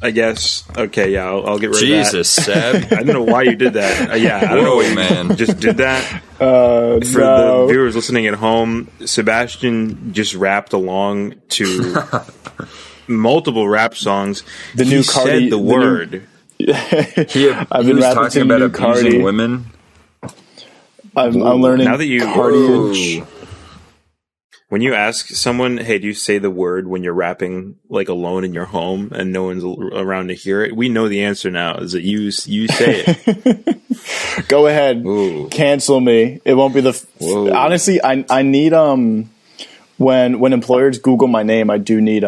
I guess. Okay, yeah, I'll get rid Jesus, of that. Seb. I don't know why you did that. Yeah, I don't know why you man. just did that. For the viewers listening at home, Sebastian just rapped along to multiple rap songs. The new Cardi, said the word. He was talking about abusing women. I'm learning now that you Cardi. When you ask someone, hey, do you say the word when you're rapping like alone in your home and no one's around to hear it? We know the answer now is that you say it. Go ahead. Ooh. Cancel me. It won't be honestly, I need when employers Google my name, I do need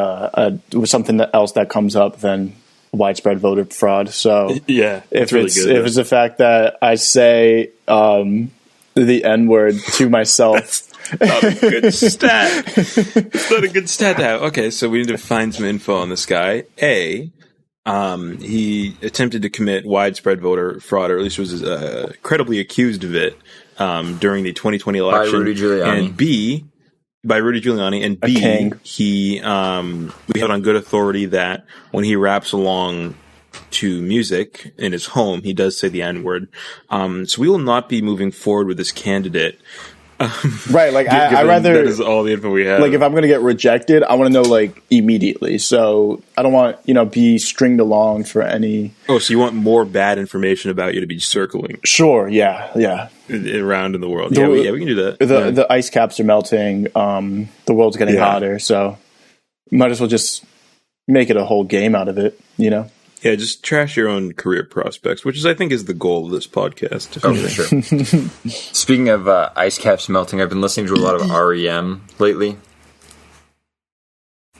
something else that comes up than widespread voter fraud. So yeah, if it's the fact that I say the N-word to myself. Not a good stat. It's not a good stat to have. Okay, so we need to find some info on this guy. He attempted to commit widespread voter fraud, or at least was credibly accused of it during the 2020 election. By Rudy Giuliani. And B, by Rudy Giuliani. And B, we have on good authority that when he raps along to music in his home, he does say the N-word. So we will not be moving forward with this candidate. Right, like I rather that is all the info we have. Like if I'm going to get rejected, I want to know like immediately. So I don't want be stringed along for any. Oh, so you want more bad information about you to be circling? Sure, yeah, around in the world. We can do that. The ice caps are melting. The world's getting hotter, so might as well just make it a whole game out of it. Yeah, just trash your own career prospects, which I think is the goal of this podcast. Oh, for sure. Speaking of ice caps melting, I've been listening to a lot of REM lately.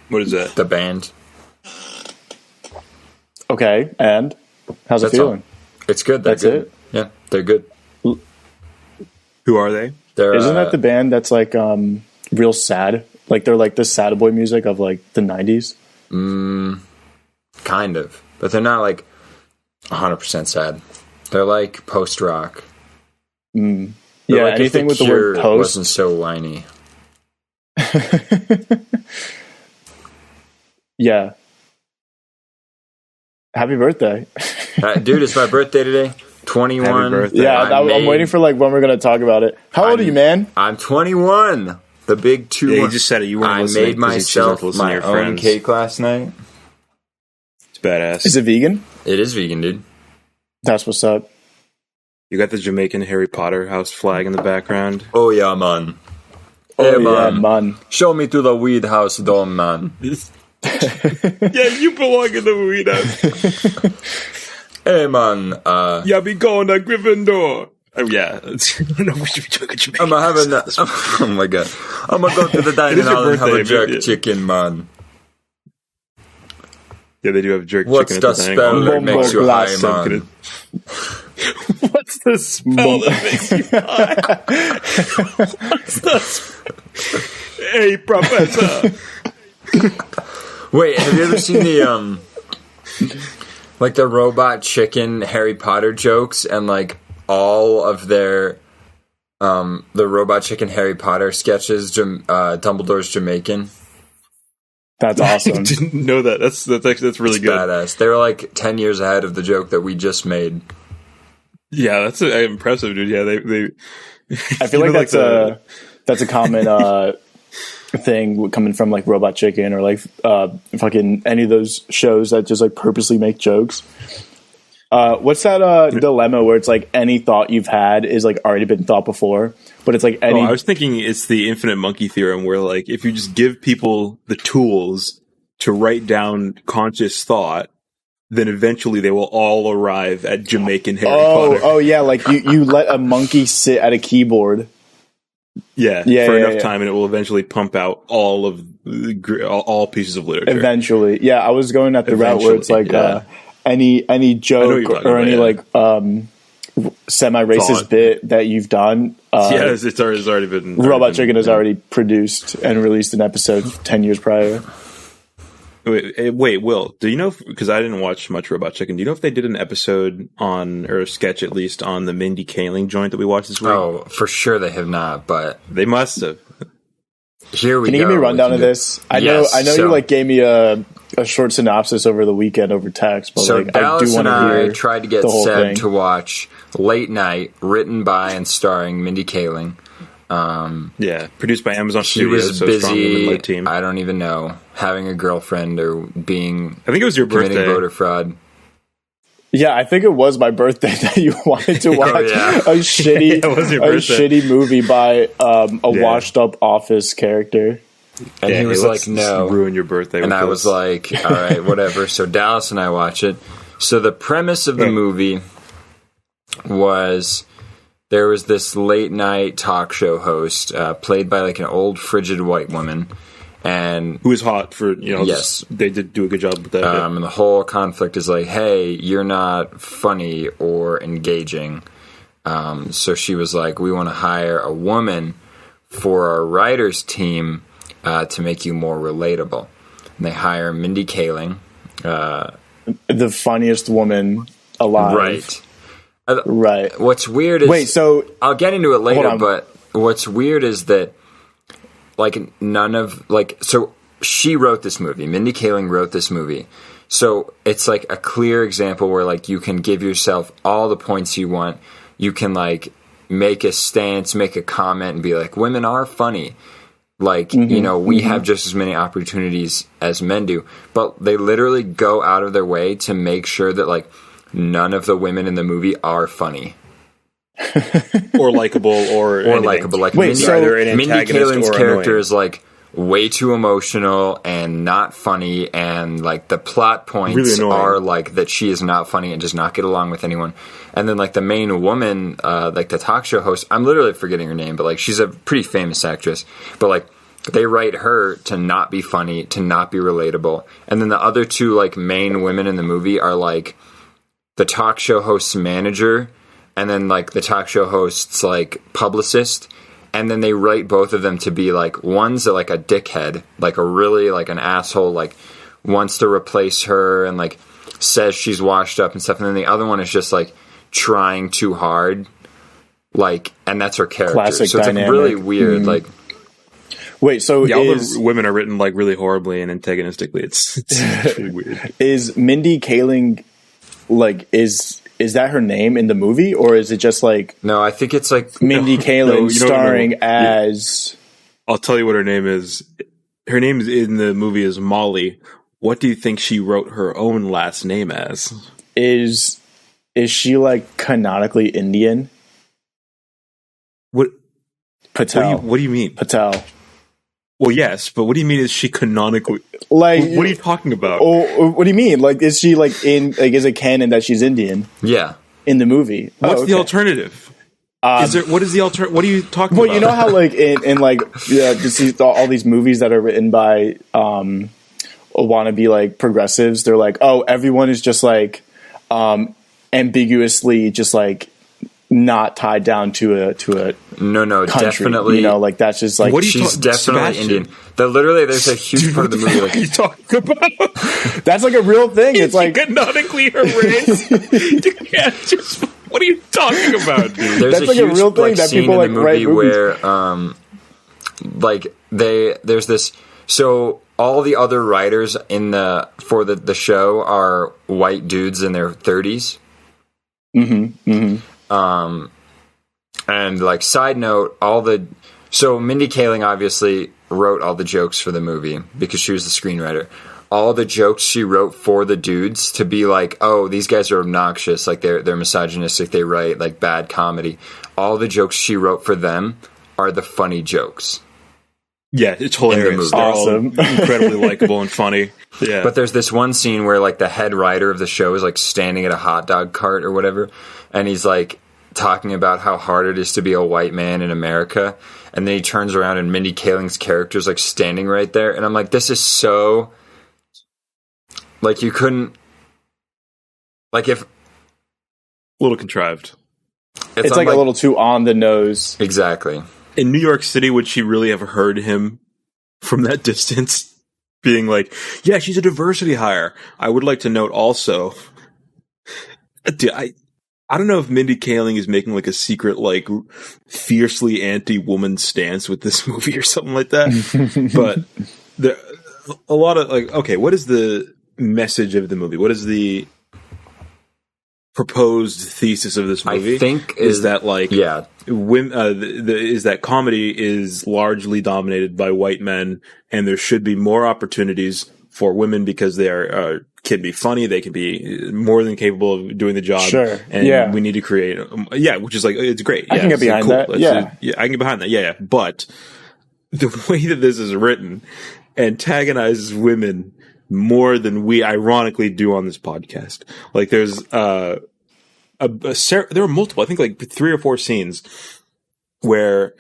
What is that? The band. Okay, and how's it feeling? It's good. That's good. It? Yeah, they're good. Who are they? Isn't that the band that's like real sad? Like they're like the sad boy music of like the 90s? Kind of. But they're not like 100% sad. They're like post rock. Yeah, like anything with the word post wasn't so whiny. Yeah. Happy birthday, dude! It's my birthday today. 21. Yeah, I'm waiting for like when we're gonna talk about it. How old are you, man? I'm 21. The big 2. Yeah, you just said it. You weren't I listening. made myself my own cake last night. Badass. Is it vegan? It is vegan, dude. That's what's up. You got the Jamaican Harry Potter house flag in the background. Oh yeah, man. Hey, man. Show me to the weed house, though, man. Yeah, you belong in the weed house. Hey, man. Yeah, be going to Gryffindor. Oh yeah. No, we should be drinking Jamaican. Oh my god. I'm gonna go to the dining hall and have a jerk chicken, man. Yeah, they do have jerk What's chicken. What's the spell that makes you high, man? What's the spell that makes you high? What's the Hey, professor. Wait, have you ever seen the like the robot chicken Harry Potter jokes and like all of their the robot chicken Harry Potter sketches? Dumbledore's Jamaican. That's awesome. I didn't know that. That's really good. Badass. They were like 10 years ahead of the joke that we just made. Yeah, that's impressive, dude. Yeah, they I feel like that's a common thing coming from like Robot Chicken or like fucking any of those shows that just like purposely make jokes. What's that dilemma where it's like any thought you've had is like already been thought before, but it's like any. I was thinking it's the infinite monkey theorem where like if you just give people the tools to write down conscious thought, then eventually they will all arrive at Jamaican Harry Potter. Oh yeah, like you let a monkey sit at a keyboard. Yeah, for enough time, and it will eventually pump out all pieces of literature. Eventually, yeah. I was going at the route where it's like any joke or any like semi-racist bit that you've done. It's already been. Robot Chicken has already produced and released an episode 10 years prior. Wait, Will, do you know, because I didn't watch much Robot Chicken, do you know if they did an episode on, or a sketch at least, on the Mindy Kaling joint that we watched this week? Oh, for sure they have not, but... They must have. Here we go. Can you give me a rundown of this? I know you like gave me a a short synopsis over the weekend over text. But so like, Dallas I do and want to hear I tried to get Seb to watch Late Night, written by and starring Mindy Kaling. Produced by Amazon Studios. She was busy. Team. I don't even know, having a girlfriend or being. I think it was your birthday. Committing voter fraud. Yeah, I think it was my birthday that you wanted to watch a shitty movie by a washed up Office character. And he was like, "No, ruin your birthday." And I was like, "All right, whatever." So Dallas and I watch it. So the premise of the movie was there was this late night talk show host played by like an old frigid white woman. And who is hot for, yes, they did do a good job with that. And the whole conflict is like, hey, you're not funny or engaging. So she was like, we want to hire a woman for our writers team to make you more relatable. And they hire Mindy Kaling, the funniest woman alive. Right. Right. What's weird is so I'll get into it later, but what's weird is that like none of like so she wrote this movie. Mindy Kaling wrote this movie. So it's like a clear example where like you can give yourself all the points you want. You can like make a stance, make a comment and be like, women are funny. Like, we have just as many opportunities as men do. But they literally go out of their way to make sure that like none of the women in the movie are funny. or likable or likable. Like Mindy Kaling's character is like way too emotional and not funny, and like the plot points are like that she is not funny and does not get along with anyone. And then like the main woman, like the talk show host, I'm literally forgetting her name, but like she's a pretty famous actress. But like they write her to not be funny, to not be relatable. And then the other two like main women in the movie are like the talk show host's manager and then like the talk show host's like publicist. And then they write both of them to be like, one's like a dickhead, like a really like an asshole, like wants to replace her and like says she's washed up and stuff. And then the other one is just like trying too hard, like, and that's her character. Classic so it's dynamic. like really weird. Like, wait, so all the women are written like really horribly and antagonistically. It's really weird. Is Mindy Kaling like is that her name in the movie, or is it just like... No, I think it's like... Mindy Kaling starring as... I'll tell you what her name is. Her name in the movie is Molly. What do you think she wrote her own last name as? Is she like canonically Indian? What? Patel. What do you mean? Patel. Well, yes, but what do you mean is she canonically... Like, what are you talking about? Or what do you mean? Like, is she like in like is it canon that she's Indian? Yeah, in the movie. What's the alternative? What is the alternative? What are you talking about? Well, you know how like in like all these movies that are written by wannabe like progressives, they're like, oh, everyone is just like ambiguously just like not tied down to a no country, definitely, like that's just like she's definitely Sebastian. Indian. Literally there's a huge part of the movie like you talking about. That's like a real thing. It's like canonically her race. You can't just what are you talking about, dude? There's that's like a real thing that people like write movies where like there's this, so all the other writers in for the show are white dudes in their 30s. And like side note, so Mindy Kaling obviously wrote all the jokes for the movie because she was the screenwriter. All the jokes she wrote for the dudes to be like, oh, these guys are obnoxious, like they're misogynistic, they write like bad comedy. All the jokes she wrote for them are the funny jokes. Yeah, it's hilarious. Awesome. Incredibly likable and funny. Yeah. But there's this one scene where like the head writer of the show is like standing at a hot dog cart or whatever, and he's like talking about how hard it is to be a white man in America, and then he turns around and Mindy Kaling's character is like standing right there, and I'm like, this is so like you couldn't like if a little contrived. It's like a little too on the nose. Exactly. In New York City, would she really have heard him from that distance being like, yeah, she's a diversity hire? I would like to note also, I don't know if Mindy Kaling is making like a secret, like fiercely anti-woman stance with this movie or something like that. But a lot of like, okay, what is the message of the movie? What is the proposed thesis of this movie? I think is that like, women, is that comedy is largely dominated by white men, and there should be more opportunities for women because they are can be funny, they can be more than capable of doing the job. Sure. And we need to create, which is like, it's great. I can get behind that. I can get behind that. Yeah. But the way that this is written antagonizes women more than we ironically do on this podcast. Like there's, there are multiple, I think like 3 or 4 scenes where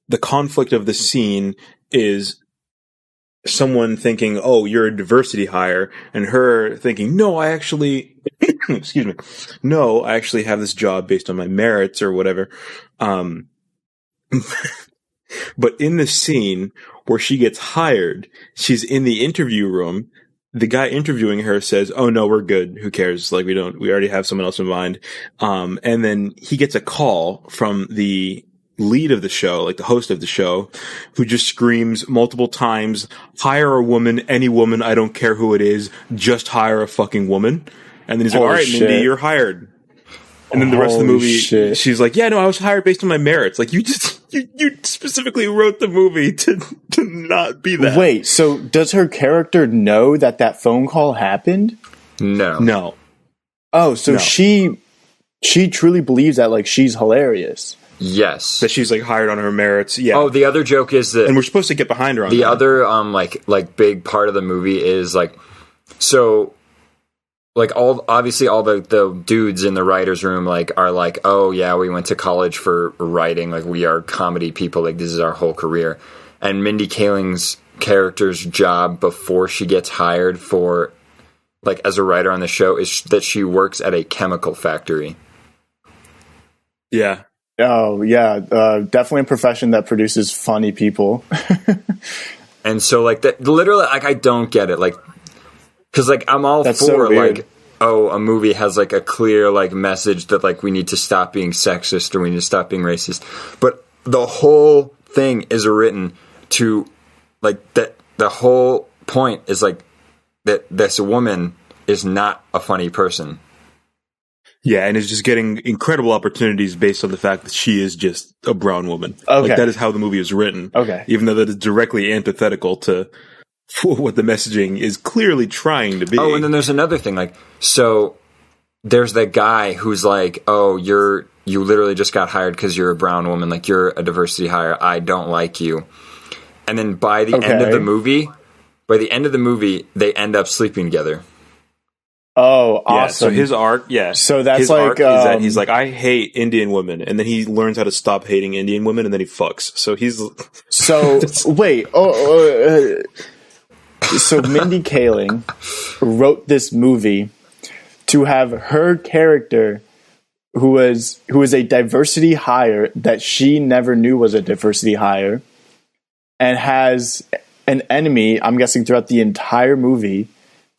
the conflict of the scene is someone thinking, oh, you're a diversity hire, and her thinking, no, I actually, excuse me, no, I actually have this job based on my merits or whatever. But in the scene where she gets hired, she's in the interview room. The guy interviewing her says, oh no, we're good. Who cares? Like we already have someone else in mind. And then he gets a call from the lead of the show, like the host of the show, who just screams multiple times, hire a woman, any woman, I don't care who it is, just hire a fucking woman. And then he's like, all right, Mindy, you're hired. And then the rest of the movie, she's like, yeah, no, I was hired based on my merits. Like you specifically wrote the movie to not be that. Wait, so does her character know that phone call happened? No. Oh, so she truly believes that, like, she's hilarious. Yes. That she's like hired on her merits. Yeah. Oh, the other joke is that, and we're supposed to get behind her on the that. other like big part of the movie is like, so like all the dudes in the writer's room like are like, oh yeah, we went to college for writing, like we are comedy people, like this is our whole career. And Mindy Kaling's character's job before she gets hired for like as a writer on the show is that she works at a chemical factory. Yeah. Oh yeah, definitely a profession that produces funny people. And so like that, literally, like I don't get it, like because like I'm all That's for so weird. Like, oh, a movie has like a clear like message that like we need to stop being sexist or we need to stop being racist, but the whole thing is written to like that. The whole point is like that this woman is not a funny person. Yeah, and is just getting incredible opportunities based on the fact that she is just a brown woman. Okay. Like, that is how the movie is written. Okay. Even though that is directly antithetical to what the messaging is clearly trying to be. Oh, and then there's another thing. Like, so there's that guy who's like, oh, you literally just got hired because you're a brown woman. Like, you're a diversity hire. I don't like you. And then by the end of the movie, they end up sleeping together. Oh, awesome. Yeah, so his arc, So that's his like, arc is that he's like, I hate Indian women, and then he learns how to stop hating Indian women, and then he fucks. So he's wait. So Mindy Kaling wrote this movie to have her character, who is a diversity hire that she never knew was a diversity hire, and has an enemy, I'm guessing, throughout the entire movie.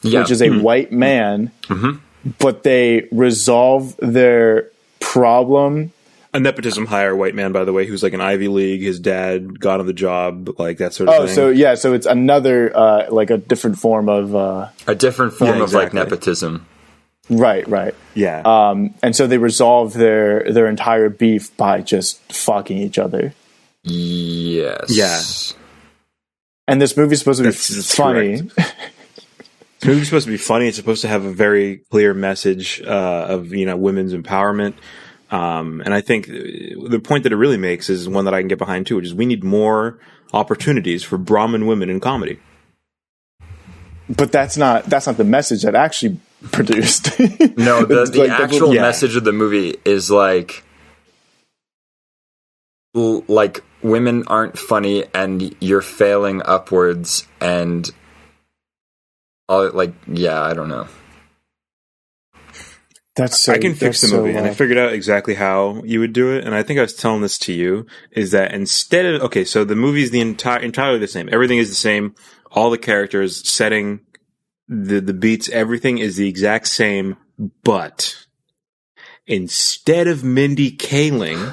Yeah. Which is a white man, but they resolve their problem. A nepotism hire white man, by the way, who's like an Ivy League. His dad got on the job, like that sort of thing. So it's another like a different form of like nepotism. Right. Yeah. And so they resolve their entire beef by just fucking each other. Yes. Yeah. And this movie's supposed to be funny. The movie's supposed to be funny. It's supposed to have a very clear message of women's empowerment, and I think the point that it really makes is one that I can get behind too, which is we need more opportunities for Brahmin women in comedy. But that's not the message that actually produced. No, the actual message of the movie is like women aren't funny and you're failing upwards and. I don't know. I can fix the movie, and I figured out exactly how you would do it. And I think I was telling this to you, is that instead of so the movie is entirely the same. Everything is the same. All the characters, setting, the beats, everything is the exact same. But instead of Mindy Kaling,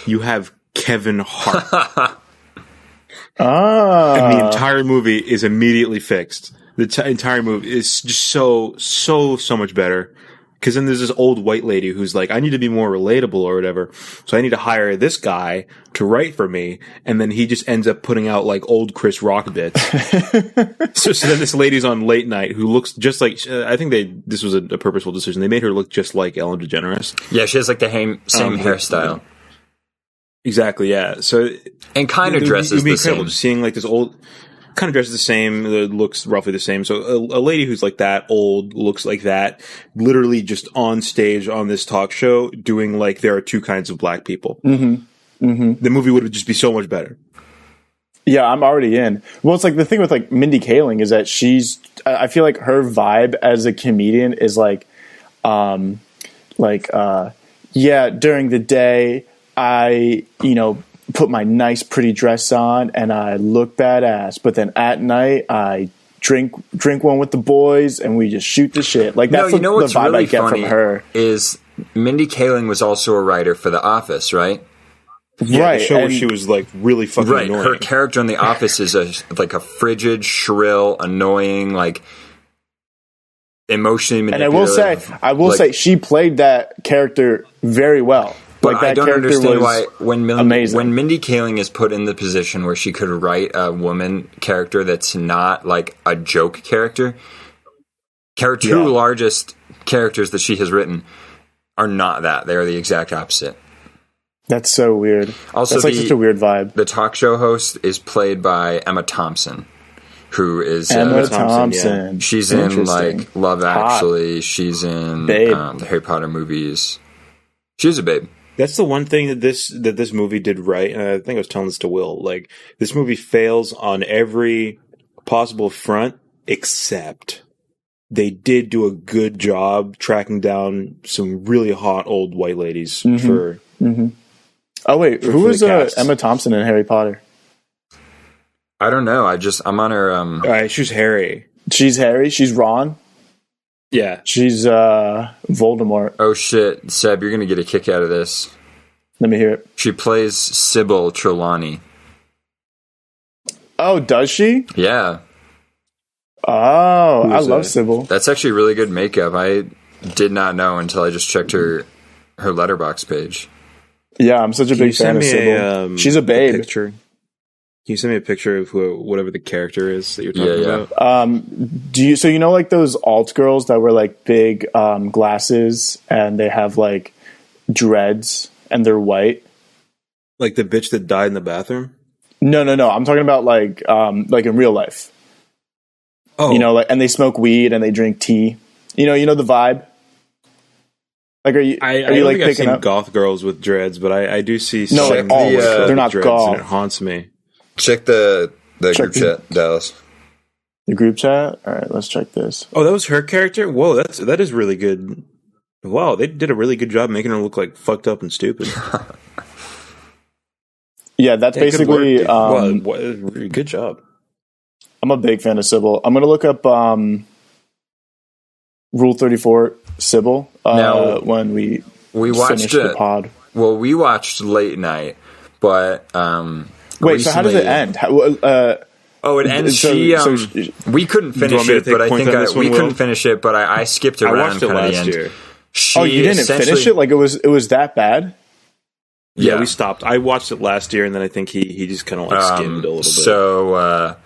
you have Kevin Hart. And the entire movie is immediately fixed. The entire movie is just so much better. Because then there's this old white lady who's like, I need to be more relatable or whatever. So I need to hire this guy to write for me. And then he just ends up putting out like old Chris Rock bits. so then this lady's on late night who looks just like, I think this was a purposeful decision. They made her look just like Ellen DeGeneres. Yeah, she has like the same hairstyle. Exactly, yeah. So and kind of dresses the same. Just seeing like this old, kind of dresses the same, looks roughly the same. So a lady who's like that old, looks like that, literally just on stage on this talk show doing like there are two kinds of black people. Mm-hmm. Mm-hmm. The movie would just be so much better. Yeah, I'm already in. Well, it's like the thing with like Mindy Kaling is that I feel like her vibe as a comedian is like, yeah, during the day, I, put my nice pretty dress on and I look badass, but then at night I drink one with the boys and we just shoot the shit. Like that's the vibe really I get from her. Is Mindy Kaling was also a writer for The Office, right? Yeah, right. The show where she was like really fucking annoying. Her character in The Office is like a frigid, shrill, annoying, like emotionally manipulative. And I will say she played that character very well. But like I don't understand why when Mindy Kaling is put in the position where she could write a woman character that's not like a joke character, her two largest characters that she has written are not that. They are the exact opposite. That's so weird. Also, that's like such a weird vibe. The talk show host is played by Emma Thompson, who is Emma Thompson. Yeah. She's in like Love Actually. She's in the Harry Potter movies. She's a babe. That's the one thing that this movie did right, and I think I was telling this to Will. Like, this movie fails on every possible front, except they did do a good job tracking down some really hot old white ladies for. Mm-hmm. Oh wait, who was Emma Thompson in Harry Potter? I don't know. I'm on her. All right, she's Harry. She's Harry. She's Ron. Yeah. She's Voldemort. Oh shit, Seb, you're gonna get a kick out of this. Let me hear it. She plays Sybil Trelawney. Oh, does she? Yeah. Oh, I love Sybil. That's actually really good makeup. I did not know until I just checked her Letterboxd page. Yeah, I'm such a big fan of Sybil. She's a babe. Picture? Can you send me a picture of whatever the character is that you're talking about? So you know like those alt girls that wear like big glasses and they have like dreads and they're white? Like the bitch that died in the bathroom? No. I'm talking about like in real life. Oh. And they smoke weed and they drink tea. You know the vibe? Like, are you like picking up goth girls with dreads? But I do see no, like they're not goth. And it haunts me. Check the group chat, Dallas. The group chat. All right, let's check this. Oh, that was her character. Whoa, that is really good. Wow, they did a really good job making her look like fucked up and stupid. Yeah, that's basically. Good job. I'm a big fan of Sybil. I'm gonna look up Rule 34 Sybil when we watched the pod. Well, we watched late night, but wait. So how does it end? It ends. We couldn't finish it, but I think we couldn't finish it. But I skipped around. I watched it last year. You didn't finish it? Like it was that bad? Yeah, we stopped. I watched it last year, and then I think he just kind of like skimmed a little bit.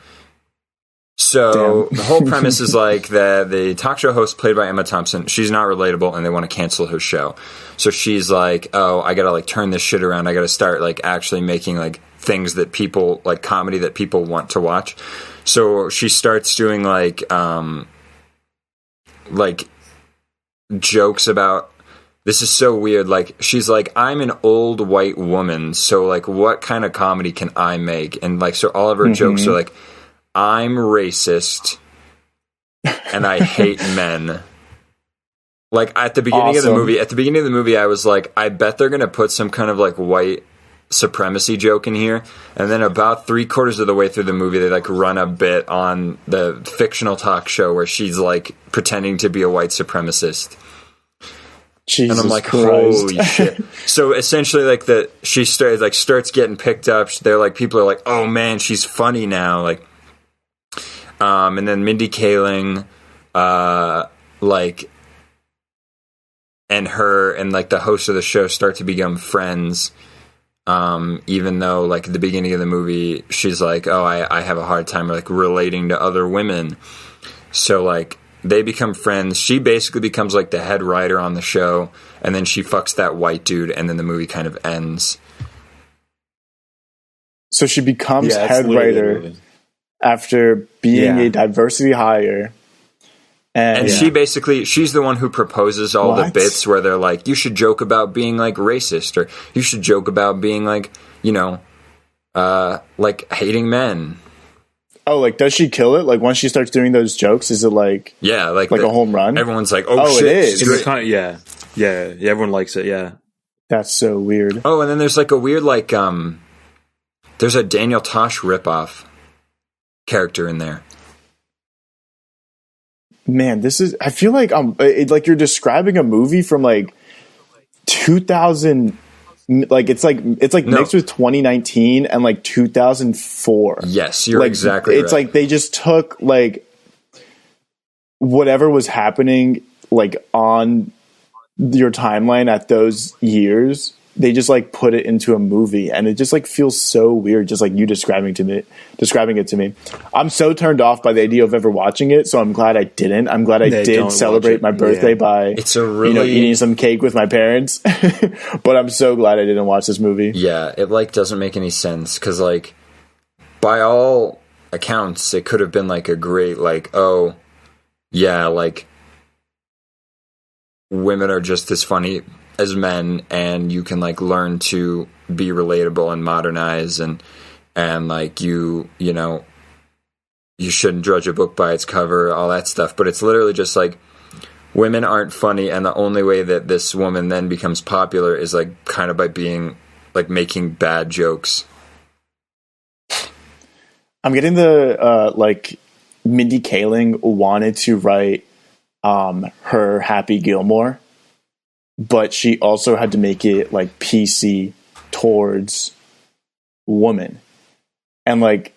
So the whole premise is like that the talk show host played by Emma Thompson, she's not relatable and they want to cancel her show. So she's like, oh, I got to like turn this shit around. I got to start like actually making like things that people like comedy that people want to watch. So she starts doing like jokes about, this is so weird. Like she's like, I'm an old white woman. So like what kind of comedy can I make? And like, so all of her jokes are like, I'm racist and I hate men. Like at the beginning of the movie, I was like, I bet they're going to put some kind of like white supremacy joke in here. And then about 3/4 of the way through the movie, they like run a bit on the fictional talk show where she's like pretending to be a white supremacist. Jesus and I'm like, Christ. holy shit. So essentially, like, she starts getting picked up. They're like, people are like, oh man, she's funny now. Like, and then Mindy Kaling, like, and her and like the host of the show start to become friends. Even though, like, at the beginning of the movie, she's like, oh, I have a hard time, like, relating to other women. So, like, they become friends. She basically becomes, like, the head writer on the show, and then she fucks that white dude, and then the movie kind of ends. So she becomes head writer after being a diversity hire. And she's the one who proposes all the bits where they're like, you should joke about being, like, racist, or you should joke about being, like, you know, like, hating men. Oh, like, does she kill it? Like, once she starts doing those jokes, is it like... Yeah, like a home run? Everyone's like, oh shit. It is. Yeah, everyone likes it, yeah. That's so weird. Oh, and then there's, like, a weird, like, there's a Daniel Tosh ripoff character in there. Man, this is... I feel like like you're describing a movie from, like, 2000... Like, it's mixed with 2019 and, like, 2004. Yes, you're like, exactly right. It's like they just took, like, whatever was happening, like, on your timeline at those years, they just, like, put it into a movie, and it just, like, feels so weird, just like you describing it to me. I'm so turned off by the idea of ever watching it, so I'm glad I didn't. I'm glad I did celebrate my birthday by eating some cake with my parents. But I'm so glad I didn't watch this movie. Yeah, it, like, doesn't make any sense, because, like, by all accounts, it could have been, like, a great, like, oh, yeah, like, women are just as funny as men, and you can, like, learn to be relatable and modernize, and like, you know, you shouldn't judge a book by its cover, all that stuff. But it's literally just like, women aren't funny, and the only way that this woman then becomes popular is, like, kind of by being, like, making bad jokes. I'm getting the like, Mindy Kaling wanted to write her Happy Gilmore, but she also had to make it, like, PC towards women. And, like,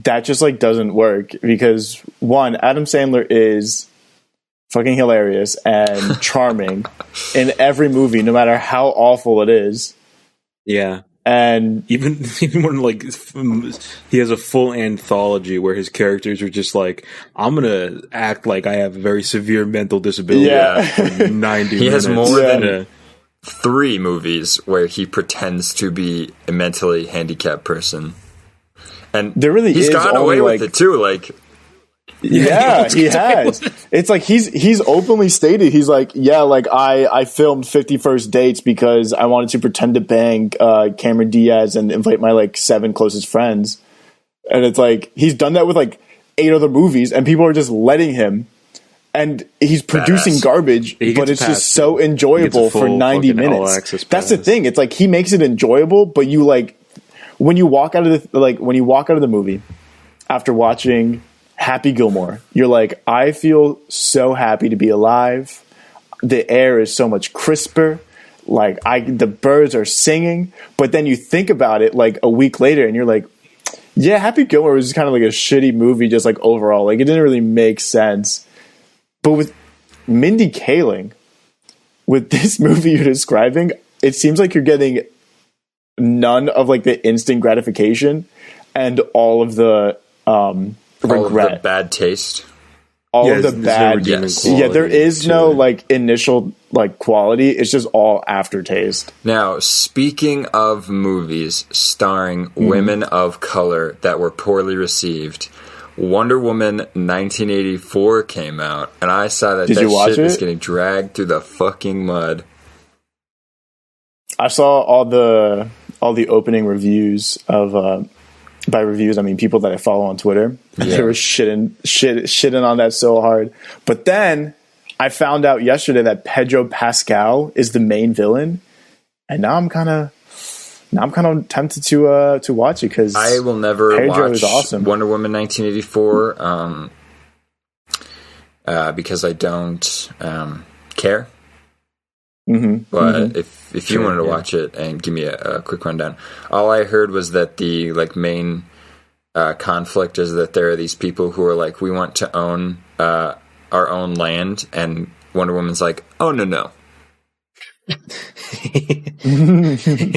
that just, like, doesn't work because, one, Adam Sandler is fucking hilarious and charming in every movie, no matter how awful it is. Yeah. And even when, like, he has a full anthology where his characters are just like, I'm gonna act like I have a very severe mental disability for 90 minutes. He has more than 3 movies where he pretends to be a mentally handicapped person, and there really he's gotten away with it too. Like, yeah, he has. It's like he's openly stated. He's like, yeah, like I filmed 50 First Dates because I wanted to pretend to bang Cameron Diaz and invite my, like, 7 closest friends. And it's like he's done that with, like, 8 other movies, and people are just letting him. And he's producing garbage, but it's just so enjoyable for 90 minutes. That's the thing. It's like he makes it enjoyable, but you, like, when you walk out of the movie after watching Happy Gilmore, you're like, I feel so happy to be alive. The air is so much crisper. Like, the birds are singing. But then you think about it, like, a week later, and you're like, yeah, Happy Gilmore was kind of like a shitty movie, just, like, overall. Like, it didn't really make sense. But with Mindy Kaling, with this movie you're describing, it seems like you're getting none of, like, the instant gratification and all of the regret. All of the bad taste. All of the bad. Yeah, there is no, like, initial, like, quality. It's just all aftertaste. Now, speaking of movies starring women of color that were poorly received, Wonder Woman 1984 came out, and I saw that shit is getting dragged through the fucking mud. I saw all the opening reviews of by reviews I mean people that I follow on Twitter. Yeah. They were shitting on that so hard. But then I found out yesterday that Pedro Pascal is the main villain, and now I'm kind of tempted to watch it because I will never Pedro watch is awesome. Wonder Woman 1984 because I don't care. But if you wanted to watch it and give me a quick rundown, all I heard was that the like main conflict is that there are these people who are like, we want to own our own land, and Wonder Woman's like, oh no.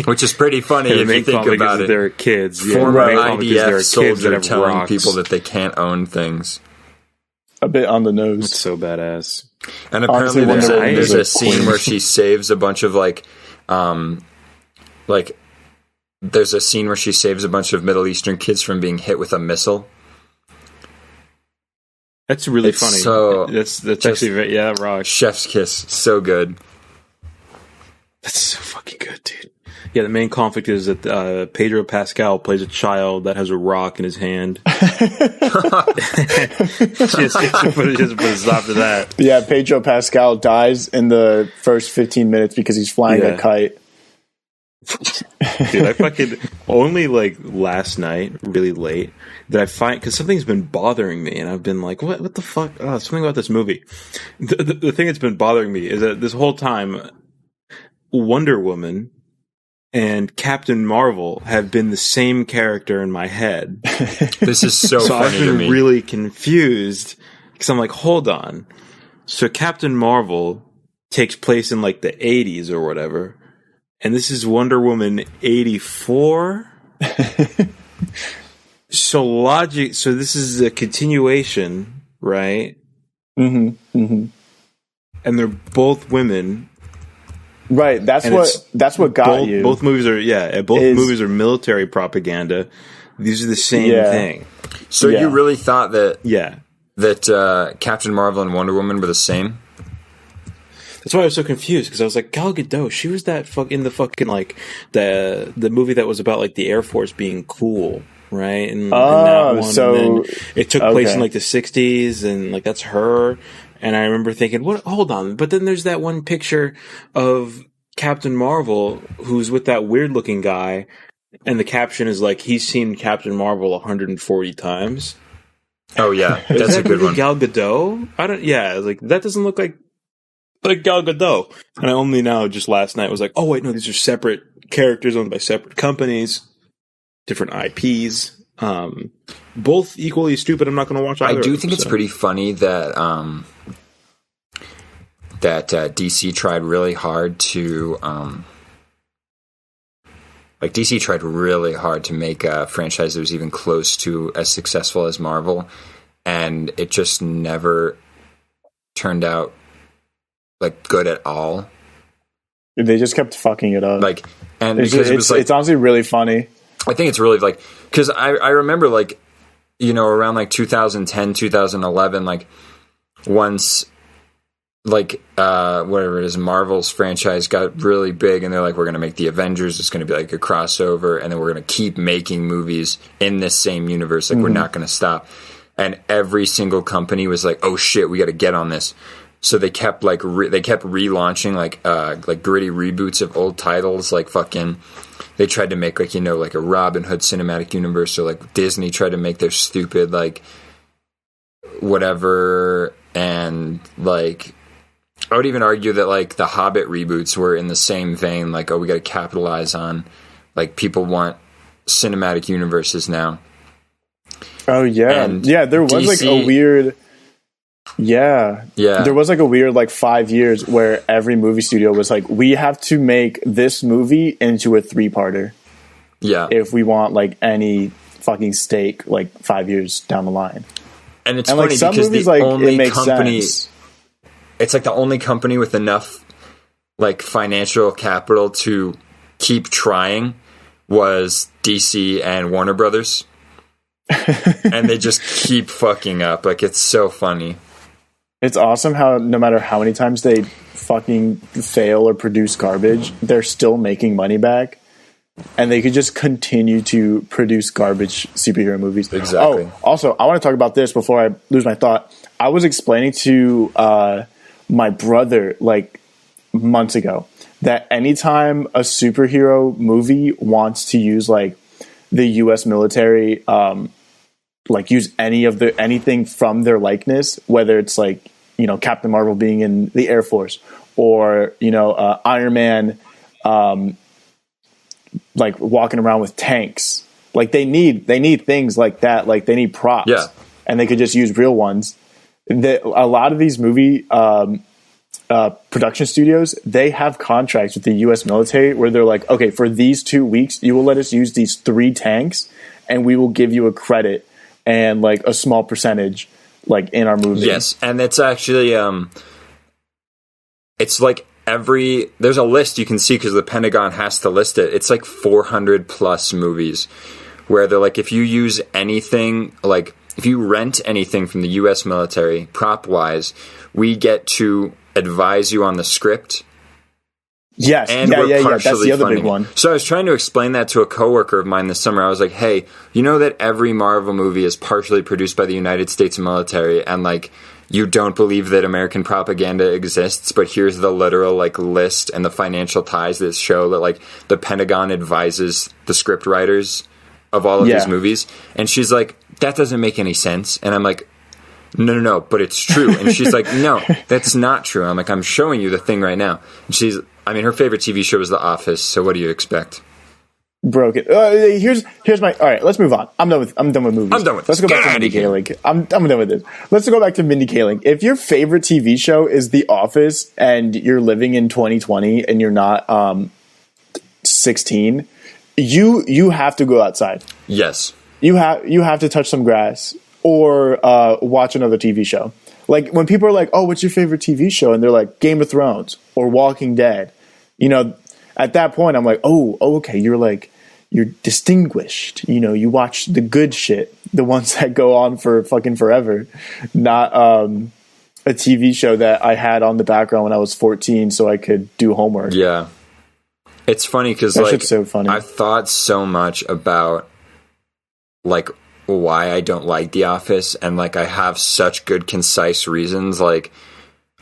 Which is pretty funny if you think about it. They're kids. Former IDF soldier telling people that they can't own things. A bit on the nose. It's so badass. And apparently there's a scene where she saves a bunch of there's a scene where she saves a bunch of Middle Eastern kids from being hit with a missile. That's really funny. So that's actually that rocks. Chef's kiss, so good. That's so fucking good, dude. Yeah, the main conflict is that Pedro Pascal plays a child that has a rock in his hand. just put a stop to that. Yeah, Pedro Pascal dies in the first 15 minutes because he's flying a kite. Dude, I fucking only like last night, really late, that I find, because something's been bothering me, and I've been like, what the fuck? Oh, something about this movie. The thing that's been bothering me is that this whole time, Wonder Woman and Captain Marvel have been the same character in my head. This is so funny I've been to me. really confused because I'm like, hold on. So Captain Marvel takes place in like the 80s or whatever, and this is Wonder Woman 84. So this is a continuation, right? And they're both women. Right, that's what got you. Both movies are military propaganda. These are the same thing. So you really thought that that Captain Marvel and Wonder Woman were the same? That's why I was so confused, because I was like, Gal Gadot, she was that in the fucking like the movie that was about like the Air Force being cool, right? And that one, so and then it took place in like the 60s, and like that's her. And I remember thinking, what? Hold on. But then there's that one picture of Captain Marvel who's with that weird looking guy. And the caption is like, he's seen Captain Marvel 140 times. Oh, yeah. That's a good one. Gal Gadot? Like, that doesn't look like Gal Gadot. And I only now, just last night, was like, oh, wait, no, these are separate characters owned by separate companies, different IPs. Both equally stupid. I'm not going to watch either. I do think it's pretty funny that DC tried really hard to make a franchise that was even close to as successful as Marvel, and it just never turned out like good at all. They just kept fucking it up. Like, and it's honestly really funny. I think it's really like, because I remember like, you know, around like 2010, 2011, like once like whatever it is, Marvel's franchise got really big, and they're like, we're going to make the Avengers. It's going to be like a crossover, and then we're going to keep making movies in this same universe. Like, we're not going to stop. And every single company was like, oh shit, we got to get on this. So they kept like they kept relaunching like gritty reboots of old titles, like fucking. They tried to make like, you know, like a Robin Hood cinematic universe, or like Disney tried to make their stupid like whatever, and like I would even argue that like the Hobbit reboots were in the same vein, like, oh, we got to capitalize on like people want cinematic universes now. Oh yeah, and there was DC, like a weird. Yeah. There was like a weird like 5 years where every movie studio was like, we have to make this movie into a 3-parter. Yeah. If we want like any fucking stake like 5 years down the line. And it's funny, like, some because movies, the like, only company, sense. It's like the only company with enough like financial capital to keep trying was DC and Warner Brothers. And they just keep fucking up. Like, it's so funny. It's awesome how no matter how many times they fucking fail or produce garbage, they're still making money back, and they could just continue to produce garbage superhero movies. Exactly. Oh, also, I want to talk about this before I lose my thought. I was explaining to my brother like months ago that anytime a superhero movie wants to use like the U.S. military, like use anything from their likeness, whether it's like Captain Marvel being in the Air Force, or Iron Man like walking around with tanks. Like they need things like that. Like they need props, and they could just use real ones. A lot of these movie production studios, they have contracts with the U.S. military where they're like, okay, for these 2 weeks, you will let us use these 3 tanks, and we will give you a credit and like a small percentage, like in our movie. Yes, and it's actually it's like there's a list you can see because the Pentagon has to list it. It's like 400 plus movies where they're like, if you use anything, like if you rent anything from the U.S. military prop wise, we get to advise you on the script. Yes, and we're partially that's the other big funding one. So I was trying to explain that to a coworker of mine this summer. I was like, hey, you know that every Marvel movie is partially produced by the United States military, and like you don't believe that American propaganda exists, but here's the literal like list and the financial ties that show that like the Pentagon advises the script writers of all of these movies. And she's like, that doesn't make any sense. And I'm like, no, but it's true. And she's like, no, that's not true. I'm like, I'm showing you the thing right now. And her favorite TV show is The Office. So what do you expect? Broke it. Here's my. All right, let's move on. I'm done with movies. I'm done with Let's this. go back to Mindy Kaling. I'm done with this. Let's go back to Mindy Kaling. If your favorite TV show is The Office and you're living in 2020 and you're not 16, you have to go outside. Yes. You have to touch some grass or watch another TV show. Like when people are like, "Oh, what's your favorite TV show?" and they're like, "Game of Thrones" or Walking Dead. At that point, I'm like, "Oh, okay, you're distinguished. You watch the good shit, the ones that go on for fucking forever, not a TV show that I had on the background when I was 14 so I could do homework." Yeah, it's funny because shit's so funny. I've thought so much about like why I don't like The Office, and like I have such good concise reasons, like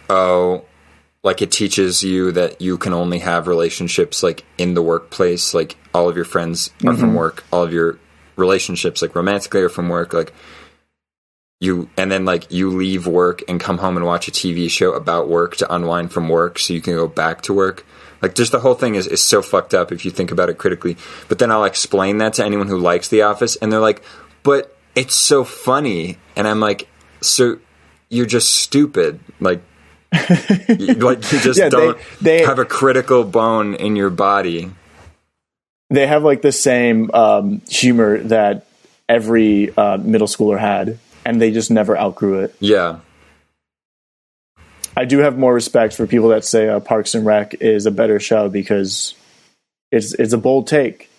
like it teaches you that you can only have relationships like in the workplace, like all of your friends are from work, all of your relationships like romantically are from work, like you leave work and come home and watch a TV show about work to unwind from work so you can go back to work. Like just the whole thing is so fucked up if you think about it critically. But then I'll explain that to anyone who likes The Office and they're like, but it's so funny. And I'm like, so you're just stupid. Like, you just don't have a critical bone in your body. They have like the same humor that every middle schooler had, and they just never outgrew it. Yeah. I do have more respect for people that say Parks and Rec is a better show because it's a bold take.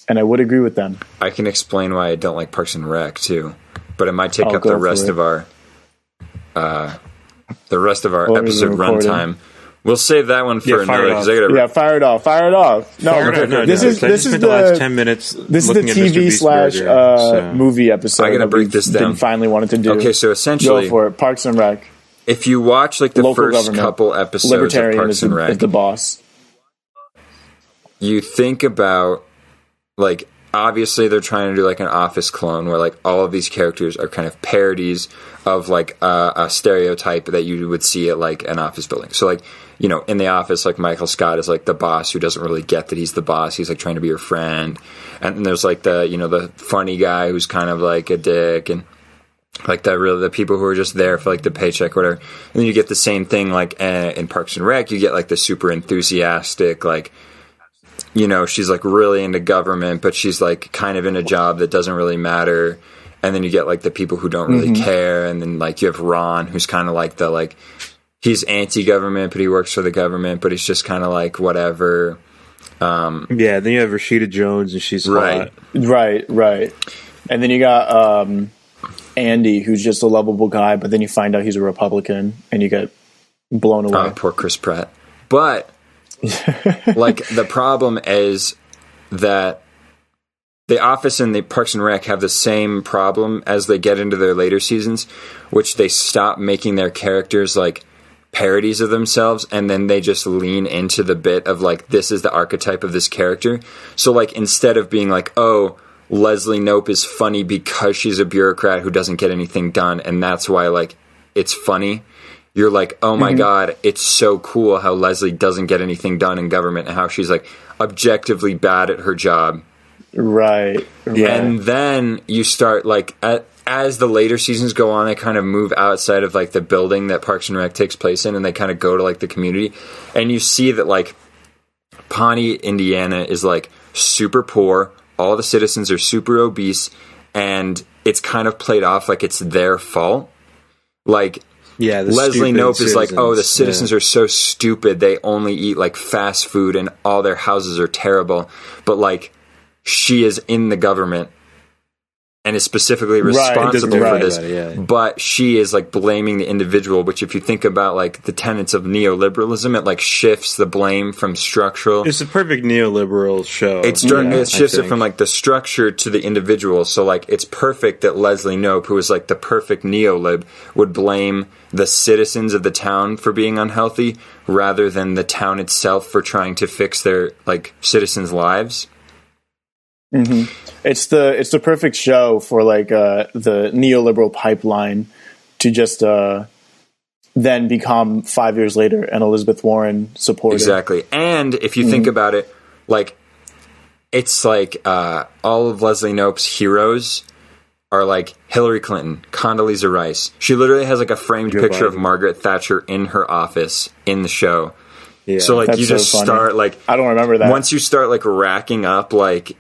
And I would agree with them. I can explain why I don't like Parks and Rec too, but it might take up the rest of our episode runtime. We'll save that one for another. Fire it off. No, this is the last 10 minutes. This is the TV / movie episode. I'm gonna break this down. Finally wanted to do. Okay, so essentially, go for it. Parks and Rec. If you watch like the first couple episodes of Parks and Rec, is the boss. You think about like obviously they're trying to do like an Office clone where like all of these characters are kind of parodies of like a stereotype that you would see at like an office building. So like, in the Office, like Michael Scott is like the boss who doesn't really get that he's the boss. He's like trying to be your friend. And then there's like the funny guy who's kind of like a dick, and like the people who are just there for like the paycheck, whatever. And then you get the same thing like in Parks and Rec. You get like the super enthusiastic, like, she's like really into government, but she's like kind of in a job that doesn't really matter. And then you get like the people who don't really care. And then like you have Ron, who's kind of like he's anti-government, but he works for the government, but he's just kind of like whatever. Then you have Rashida Jones, and she's right. hot. Right. And then you got Andy, who's just a lovable guy, but then you find out he's a Republican, and you get blown away. Poor Chris Pratt. But like the problem is that The Office and the Parks and Rec have the same problem as they get into their later seasons, which they stop making their characters like parodies of themselves, and then they just lean into the bit of like, this is the archetype of this character. So like instead of being like, oh, Leslie Knope is funny because she's a bureaucrat who doesn't get anything done, and that's why like it's funny. You're like, oh my God, it's so cool how Leslie doesn't get anything done in government and how she's like objectively bad at her job. Right. Yeah. And then you start like, as the later seasons go on, they kind of move outside of like the building that Parks and Rec takes place in, and they kind of go to like the community. And you see that like Pawnee, Indiana is like super poor. All the citizens are super obese, and it's kind of played off like it's their fault. Like, yeah, Leslie Knope is like, oh, the citizens are so stupid. They only eat like fast food and all their houses are terrible. But like, she is in the government and is specifically responsible for this. But she is like blaming the individual, which if you think about like the tenets of neoliberalism, it like shifts the blame from structural. It's a perfect neoliberal show. It shifts it from like the structure to the individual. So like it's perfect that Leslie Knope, who is like the perfect neolib, would blame the citizens of the town for being unhealthy rather than the town itself for trying to fix their like citizens' lives. Mm-hmm. It's the perfect show for like the neoliberal pipeline to just then become 5 years later an Elizabeth Warren supporter. Exactly. And if you think about it, like it's like all of Leslie Knope's heroes are like Hillary Clinton, Condoleezza Rice. She literally has like a framed picture of Margaret Thatcher in her office in the show. Yeah, so like you just start like, I don't remember that. Once you start like racking up like,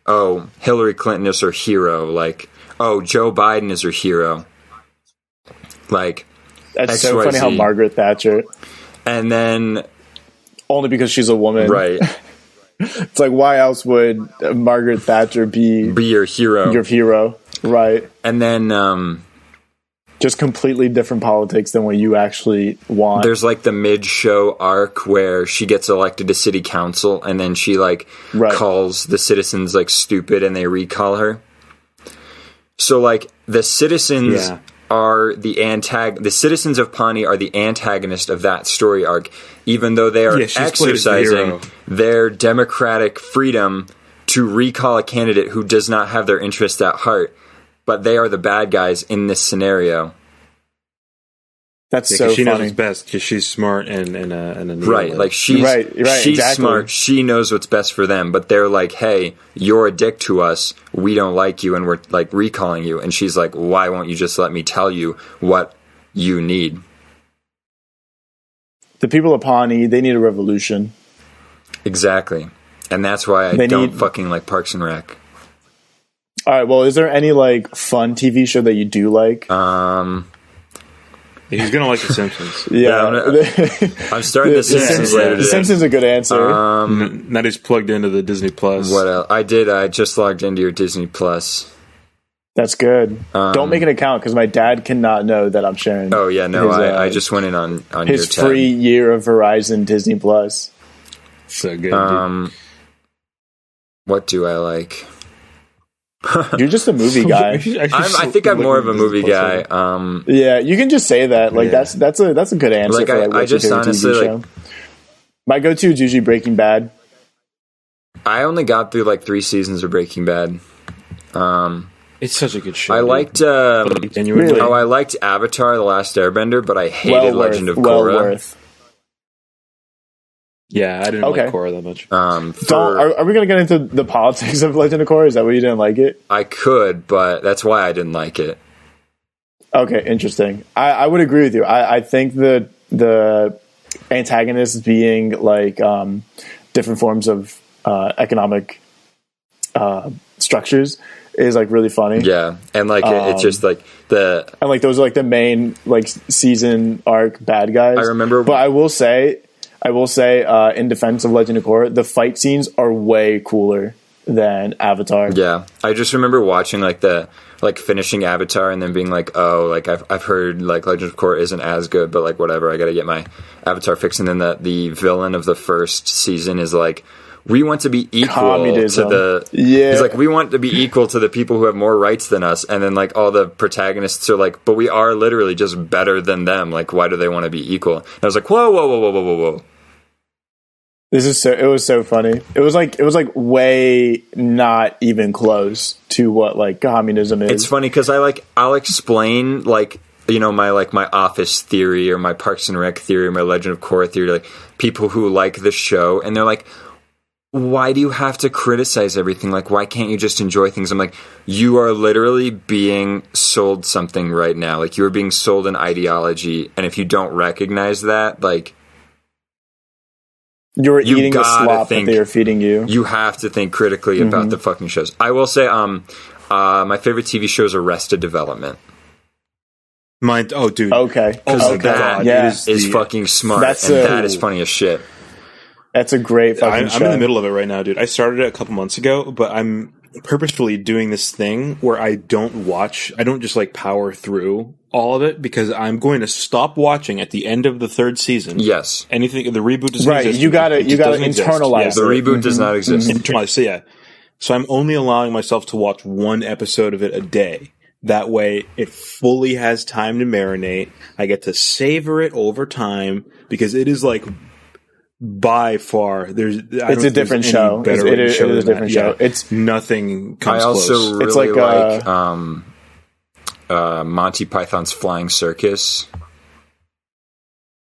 oh, Hillary Clinton is her hero. Like, oh, Joe Biden is her hero. Like, that's XYZ. So funny how Margaret Thatcher. And then only because she's a woman, right? It's like, why else would Margaret Thatcher be your hero? Your hero, right? And then just completely different politics than what you actually want. There's like the mid-show arc where she gets elected to city council and then she like calls the citizens like stupid and they recall her. So like the citizens are the citizens of Pawnee are the antagonist of that story arc, even though they are exercising their democratic freedom to recall a candidate who does not have their interests at heart. But they are the bad guys in this scenario. That's so she funny. knows what's best because she's smart and right. Like she's exactly. Smart. She knows what's best for them. But they're like, "Hey, you're a dick to us. We don't like you, and we're like recalling you." And she's like, "Why won't you just let me tell you what you need?" The people of Pawnee, they need a revolution. Exactly, and that's why I don't fucking like Parks and Rec. All right. Well, is there any like fun TV show that you do like? He's gonna like The Simpsons. I'm starting The Simpsons later today. The Simpsons is a good answer. That is plugged into the Disney Plus. What else? I just logged into your Disney Plus. That's good. Don't make an account because my dad cannot know that I'm sharing. Oh yeah, no, I just went in on his your tab. free year of Verizon Disney Plus. So good. What do I like? You're just a movie guy. I think I'm more of a movie guy. Yeah, you can just say that. Like that's a good answer. Like for, I just honestly like my go-to is usually Breaking Bad. I only got through like 3 seasons of Breaking Bad. It's such a good show. I liked I liked Avatar: The Last Airbender, but I hated Legend of Korra. Yeah, I didn't like Korra that much. Are we going to get into the politics of Legend of Korra? Is that why you didn't like it? I could, but that's why I didn't like it. Okay, interesting. I would agree with you. I think that the antagonists being like different forms of economic structures is like really funny. Yeah, and like it's just like and like those are like the main like season arc bad guys. I remember, but I will say, in defense of Legend of Korra, the fight scenes are way cooler than Avatar. Yeah, I just remember watching like finishing Avatar and then being like, oh, like I've heard like Legend of Korra isn't as good, but like whatever, I got to get my Avatar fix. And then the villain of the first season is like, we want to be equal to the He's like, we want to be equal to the people who have more rights than us. And then like all the protagonists are like, but we are literally just better than them. Like, why do they want to be equal? And I was like, whoa. It was so funny. It was like way not even close to what like communism is. It's funny because I'll explain like my Office theory or my Parks and Rec theory or my Legend of Korra theory, like people who like the show and they're like, why do you have to criticize everything? Like, why can't you just enjoy things? I'm like, you are literally being sold something right now. Like, you're being sold an ideology, and if you don't recognize that, like, you're eating the slop that they are feeding you. You have to think critically about the fucking shows. I will say, my favorite TV show is Arrested Development. Mine. Oh, dude. Okay. Because that is fucking smart, that is funny as shit. That's a great fucking show. I'm in the middle of it right now, dude. I started it a couple months ago, but I'm purposefully doing this thing where I don't just like power through all of it because I'm going to stop watching at the end of the third season. Yes. Anything, the reboot doesn't exist. You gotta internalize the reboot does not exist. Internalize, so I'm only allowing myself to watch one episode of it a day. That way it fully has time to marinate. I get to savor it over time because it is like by far it's a different show. It is a different show. It's nothing comes close. I also really like Monty Python's Flying Circus.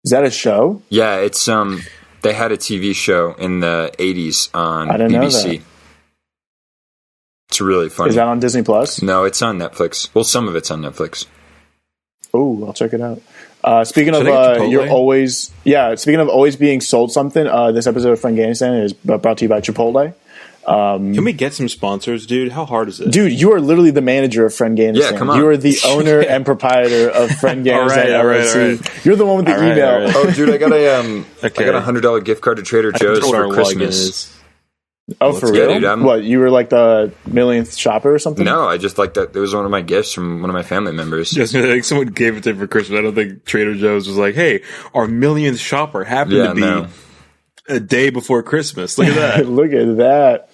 Is that a show? Yeah, it's they had a TV show in the 80s on BBC. Know that. It's really funny. Is that on Disney Plus? No, it's on Netflix. Well, some of it's on Netflix. Oh, I'll check it out. Speaking of speaking of always being sold something, this episode of Afghanistan is brought to you by Chipotle. Can we get some sponsors, dude? How hard is it? Dude, you are literally the manager of Afghanistan. Yeah, come on. You are the owner and proprietor of Afghanistan LLC. Right. You're the one with the email. Right. Oh, dude, I got a $100 gift card to Trader Joe's for Christmas. Oh, for real? Dude, what, you were like the millionth shopper or something? No, I just like that. It was one of my gifts from one of my family members. Just like someone gave it to him for Christmas. I don't think Trader Joe's was like, hey, our millionth shopper happened to be a day before Christmas. Look at that. Look at that.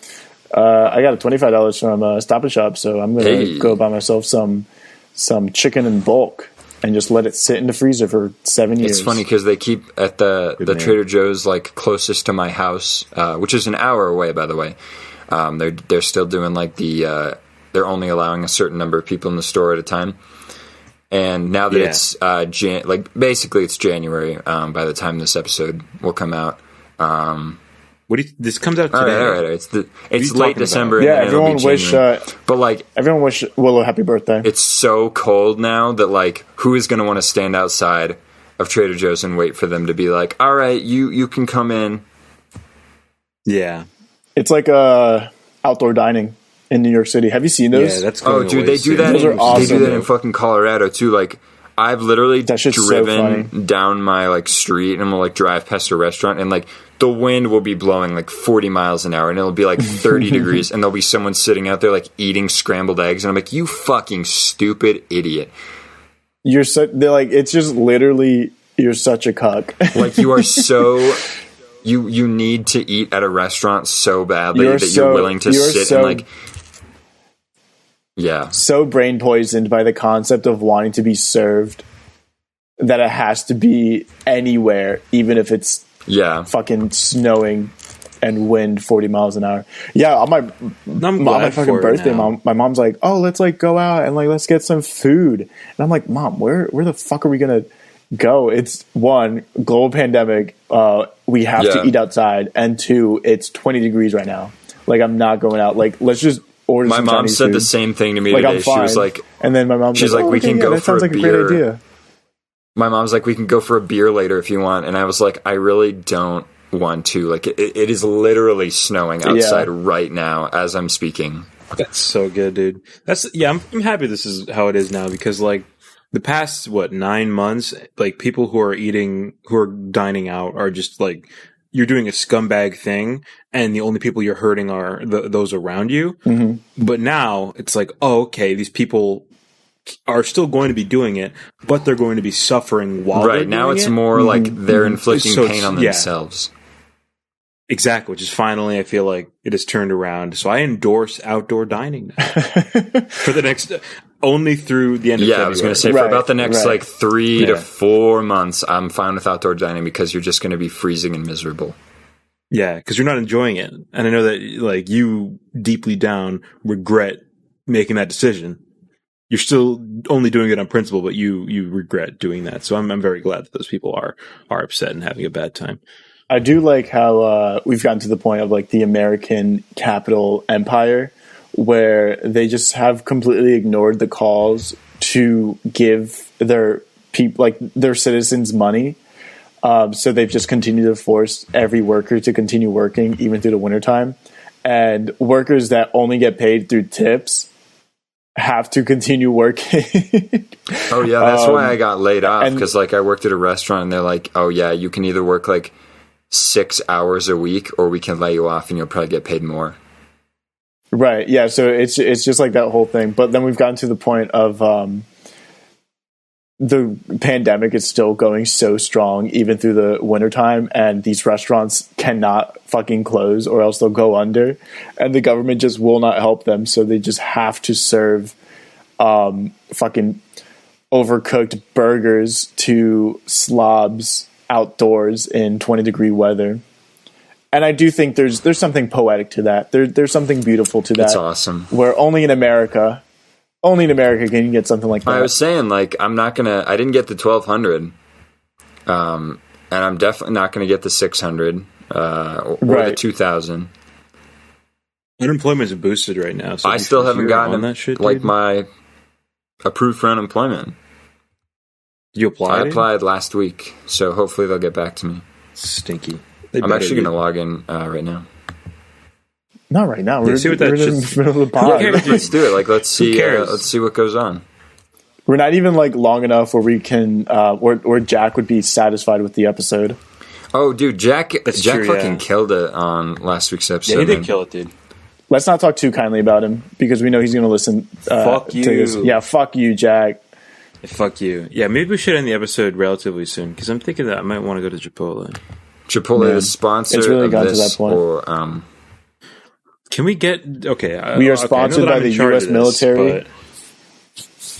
I got a $25 from Stop and Shop, so I'm going to go buy myself some chicken in bulk and just let it sit in the freezer for 7 years. It's funny because they keep at the Trader Joe's like closest to my house, which is an hour away, by the way. They're still doing like they're only allowing a certain number of people in the store at a time. And now that it's basically it's January by the time this epised will come out. This comes out today. All right. It's late December. Yeah, everyone wish Willow happy birthday. It's so cold now that like, who is going to want to stand outside of Trader Joe's and wait for them to be like, all right, you can come in. Yeah, it's like outdoor dining in New York City. Have you seen those? Yeah, that's dude, they do that. Those are awesome. They do that in fucking Colorado too. Like, I've literally driven down my like street and we'll like drive past a restaurant and like the wind will be blowing like 40 miles an hour and it'll be like 30 degrees and there'll be someone sitting out there like eating scrambled eggs and I'm like, you fucking stupid idiot. They're like, it's just literally, you're such a cuck. Like, you are so you need to eat at a restaurant so badly you're willing to sit and like. Yeah. So brain poisoned by the concept of wanting to be served that it has to be anywhere, even if it's fucking snowing and wind 40 miles an hour. Yeah, on my fucking birthday, my mom's like, oh, let's like go out and like let's get some food. And I'm like, Mom, where the fuck are we gonna go? It's one, global pandemic, we have to eat outside, and two, it's 20 degrees right now. Like, I'm not going out. Like, let's just order some Chinese food. My mom said the same thing to me today. She was like, and then my mom she's like, we can go for a beer. That sounds like a great idea. My mom's like, we can go for a beer later if you want. And I was like, I really don't want to. Like, it is literally snowing outside right now as I'm speaking. That's so good, dude. I'm happy this is how it is now because like the past 9 months, like people who are dining out are just like, you're doing a scumbag thing and the only people you're hurting are those around you. Mm-hmm. But now it's like, oh, okay, these people are still going to be doing it, but they're going to be suffering while they're doing now. It's more like they're inflicting pain on themselves. Exactly, which is finally, I feel like it has turned around. So I endorse outdoor dining now for the next, only through the end of February. I was going to say for about the next like 3 to 4 months, I'm fine with outdoor dining because you're just going to be freezing and miserable. Yeah, because you're not enjoying it. And I know that like you deeply down regret making that decision. you're still only doing it on principle, but you regret doing that. So I'm very glad that those people are upset and having a bad time. I do like how we've gotten to the point of like the American capital empire, where they just have completely ignored the calls to give their people, like their citizens, money. So they've just continued to force every worker to continue working even through the wintertime. And workers that only get paid through tips have to continue working. Oh yeah, that's why I got laid off, because like I worked at a restaurant and they're like, oh yeah, you can either work like 6 hours a week or we can lay you off and you'll probably get paid more. Right. Yeah. So it's just like that whole thing. But then we've gotten to the point of the pandemic is still going so strong even through the wintertime, and these restaurants cannot fucking close or else they'll go under, and the government just will not help them. So they just have to serve fucking overcooked burgers to slobs outdoors in 20-degree weather. And I do think there's something poetic to that. There's something beautiful to that. That's awesome. Where only in America can you get something like that. I was saying, like, I didn't get the 1,200, and I'm definitely not gonna get the 600 or the 2,000. Unemployment is boosted right now. So I still haven't gotten that shit, like dude. My approved for unemployment. Did you apply? I applied last week, so hopefully they'll get back to me. Stinky. I'm actually going to log in right now. Not right now. We're in see what the middle of the pod. Yeah, let's do it. Like, let's see what goes on. We're not even like long enough where we can, where Jack would be satisfied with the episode. Oh, dude, Jack true, fucking killed it on last week's episode. Yeah, he did kill it, dude. Let's not talk too kindly about him because we know he's going to listen. Fuck you. To this. Yeah, fuck you, Jack. Fuck you. Yeah, maybe we should end the episode relatively soon because I'm thinking that I might want to go to Chipotle. Chipotle is sponsor. It's really of gotten this, to that point. Or, can we get we are sponsored by the U.S. military.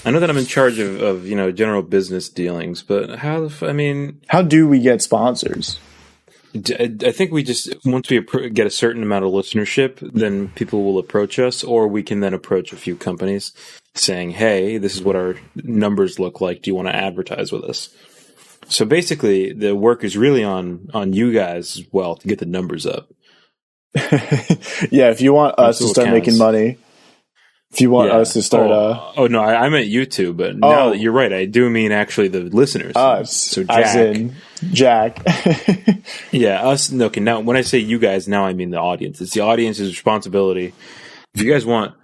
I know that I'm in charge of general business dealings, but how do we get sponsors? I think we just once we get a certain amount of listenership, then people will approach us, or we can then approach a few companies saying, "Hey, this is what our numbers look like. Do you want to advertise with us?" So basically, the work is really on you guys as well to get the numbers up. Yeah, if you want us to start making money, if you want us to start, no, I meant you two, but no, you're right. I do mean actually the listeners. Us, so Jack, as in Jack. Yeah, us. Okay, now when I say you guys, now I mean the audience. It's the audience's responsibility. If you guys want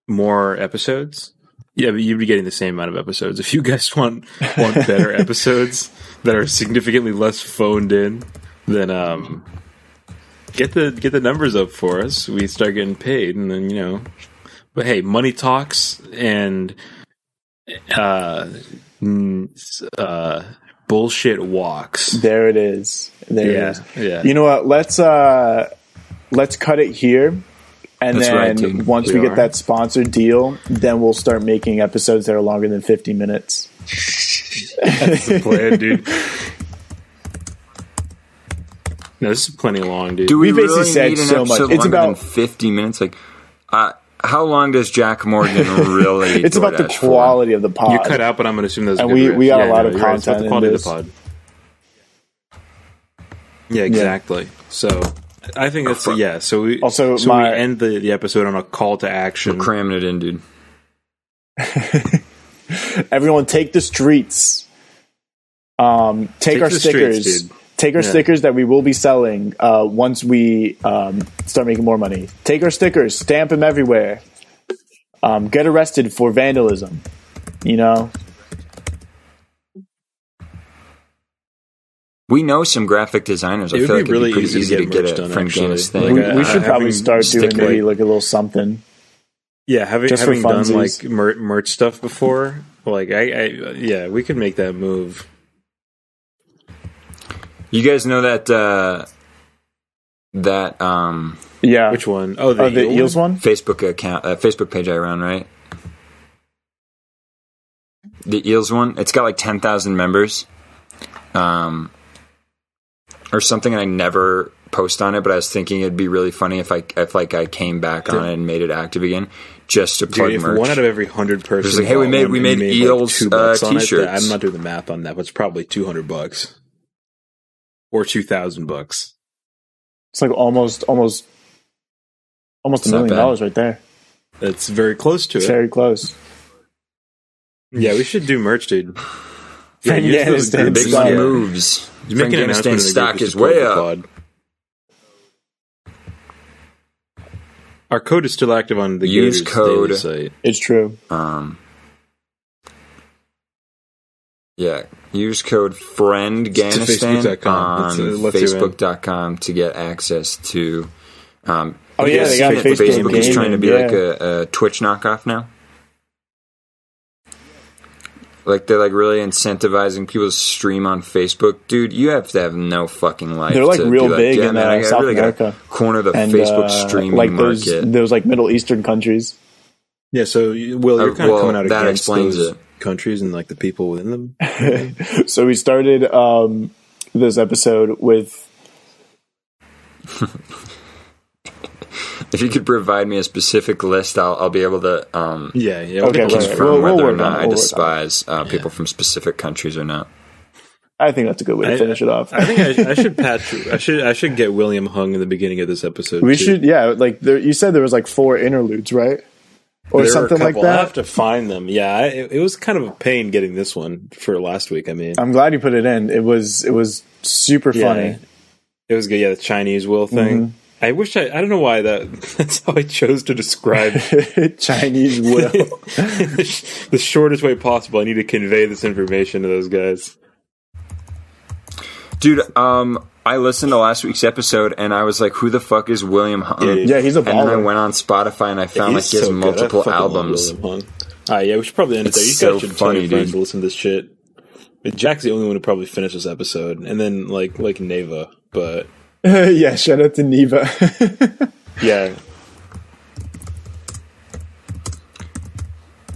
more episodes, yeah, but you'd be getting the same amount of episodes. If you guys want better episodes that are significantly less phoned in, then get the numbers up for us. We start getting paid, and then But hey, money talks, and bullshit walks. There it is. There it is. Yeah. You know what? Let's cut it here, and then once we get that sponsored deal, then we'll start making episodes that are longer than 50 minutes. That's the plan, dude. No, this is plenty long, dude. Do we basically really said need an so much. episode It's longer about than 50 minutes. Like, how long does Jack Morgan really? It's about the quality of the pod. You cut out, but I'm going to assume that's. And we got a lot of content in this. Yeah, exactly. Yeah. So I think that's So we we end the episode on a call to action. We're cramming it in, dude. Everyone, take the streets. Take our stickers. Streets, take our stickers that we will be selling once we start making more money. Take our stickers, stamp them everywhere. Get arrested for vandalism. We know some graphic designers. I feel like it'd be pretty easy to get it from Gaines thing. We should probably start doing maybe like a little something. Yeah, having done like merch stuff before, like we could make that move. You guys know that which one? Oh, the Eels one? Facebook account, Facebook page I run, right? The Eels one. It's got like 10,000 members. or something, and I never post on it. But I was thinking it'd be really funny if I came back on it and made it active again, just to plug merch. If 1 out of every 100 persons, like, hey, we made Eels like t-shirts. I'm not doing the math on that, but it's probably $200 or $2,000. It's like almost $1 million right there. It's very close to it. Very close. Yeah, we should do merch, dude. Yeah, big moves. Afghanistan stock is way up. Our code is still active on the use code site. It's true. Yeah, use code FriendGhanistan on Facebook.com to get access to. They got Facebook is trying to be like a Twitch knockoff now. Like, they're like really incentivizing people to stream on Facebook. Dude, you have to have no fucking life. They're like real big in South America. Corner the Facebook streaming like market. Those like Middle Eastern countries. Yeah, so Will, you're kind of coming out that against explains those it. countries and like the people within them. So we started this episode with. If you could provide me a specific list, I'll be able to Okay, confirm whether or not I despise people from specific countries or not. I think that's a good way to finish it off. I think I should patch. I should get William hung in the beginning of this episode. We should, like you said, there was like 4 interludes, right? Or there something like that. I have to find them. Yeah, it was kind of a pain getting this one for last week. I mean, I'm glad you put it in. It was super funny. It was good. Yeah, the Chinese Will thing. Mm-hmm. I wish I don't know why that's how I chose to describe Chinese Will. The shortest way possible. I need to convey this information to those guys. Dude, I listened to last week's episode and I was like, who the fuck is William Hung? Yeah, he's a baller. And then I went on Spotify and I found like he has multiple albums. Yeah, we should probably end it there. You so guys should funny, tell your friends to listen to this shit. Jack's the only one who probably finished this episode. And then like Neva, but yeah, shout out to Neva. Yeah.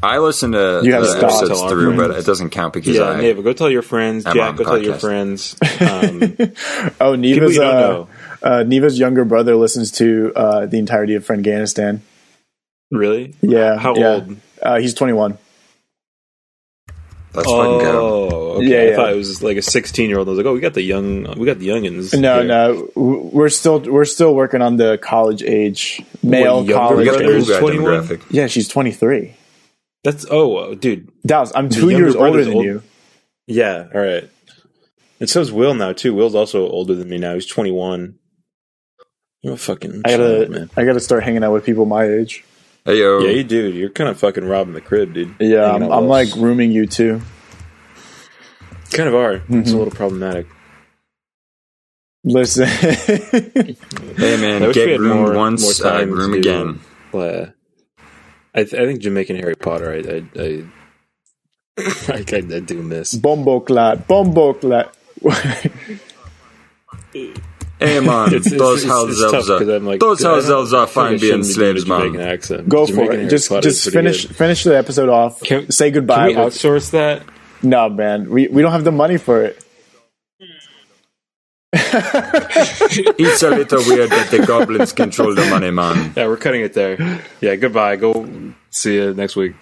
I listen to the episodes through, but it doesn't count because Neva, go tell your friends. Jack, go tell your friends. Neva's younger brother listens to the entirety of Friendghanistan. Really? Yeah. How old? He's 21. That's fucking good. Okay. Yeah, I thought it was like a 16-year-old. I was like, we got the youngins. No, we're still working on the college age male college. Age. 21? Yeah, she's 23. That's dude. Dallas, I'm 2 years older than you. Yeah, all right. And so's Will now too. Will's also older than me now. He's 21. You're a fucking child, man. I gotta start hanging out with people my age. Hey yo. Yeah, you do. You're kind of fucking robbing the crib, dude. Yeah, I'm like rooming you too. Kind of are. Mm-hmm. It's a little problematic. Listen. Hey man, get groomed once, groom again. I think Jamaican Harry Potter. I do miss. Bomboclat. Hey man, those house elves are fine being slaves, man. Go for it. Just finish the episode off. Say goodbye. Can we outsource that? No, man. We don't have the money for it. It's a little weird that the goblins control the money, man. Yeah, we're cutting it there. Yeah, goodbye. Go see you next week.